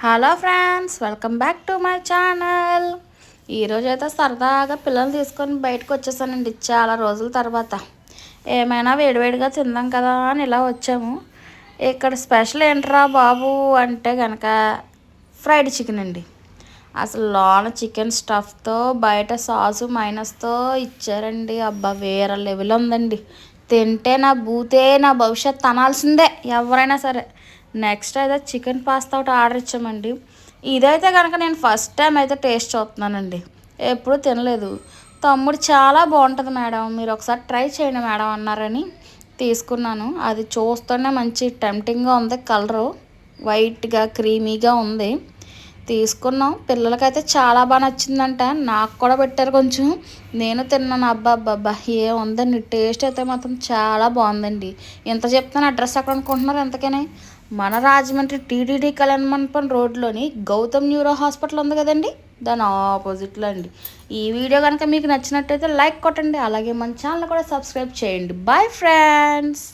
Hello friends, welcome back to my channel. ఈరోజైతే సరదాగా పిల్లలు తీసుకొని బయటకు వచ్చేసానండి చాలా రోజుల తర్వాత. ఏమైనా వేడివేడిగా తిందాం కదా అని ఇలా వచ్చాము. ఇక్కడ స్పెషల్ ఏంట్రా బాబు అంటే కనుక ఫ్రైడ్ చికెన్ అండి. అసలు లోన చికెన్ స్టఫ్తో బయట సాసు మైనస్తో ఇచ్చారండి. అబ్బా వేరే లెవెల్ ఉందండి. తింటే నా భూతే నా భవిష్యత్ అనాల్సిందే ఎవరైనా సరే. నెక్స్ట్ అయితే చికెన్ పాస్తా ఒకటి ఆర్డర్ ఇచ్చామండి. ఇదైతే కనుక నేను ఫస్ట్ టైం అయితే టేస్ట్ చూస్తున్నానండి, ఎప్పుడు తినలేదు. తమ్ముడు చాలా బాగుంటుంది మేడం, మీరు ఒకసారి ట్రై చేయండి మేడం అన్నారని తీసుకున్నాను. అది చూస్తూనే మంచి టెంప్టింగ్గా ఉంది, కలరు వైట్గా క్రీమీగా ఉంది. తీసుకున్నాం. పిల్లలకైతే చాలా బాగా నచ్చిందంట, నాకు కూడా పెట్టారు కొంచెం, నేను తిన్నాను. అబ్బా అబ్బా ఏముందండి, టేస్ట్ అయితే మాత్రం చాలా బాగుందండి. ఎంత చెప్తాను అడ్రస్ ఎక్కడ అనుకుంటున్నారు ఎంతకనే? మన రాజమండ్రి టీటీడీ కళ్యాణ మండపం రోడ్లోని గౌతమ్ న్యూరో హాస్పిటల్ ఉంది కదండి, దాని ఆపోజిట్లో అండి. ఈ వీడియో కనుక మీకు నచ్చినట్టయితే లైక్ కొట్టండి, అలాగే మన ఛానల్ కూడా సబ్స్క్రైబ్ చేయండి. Bye friends.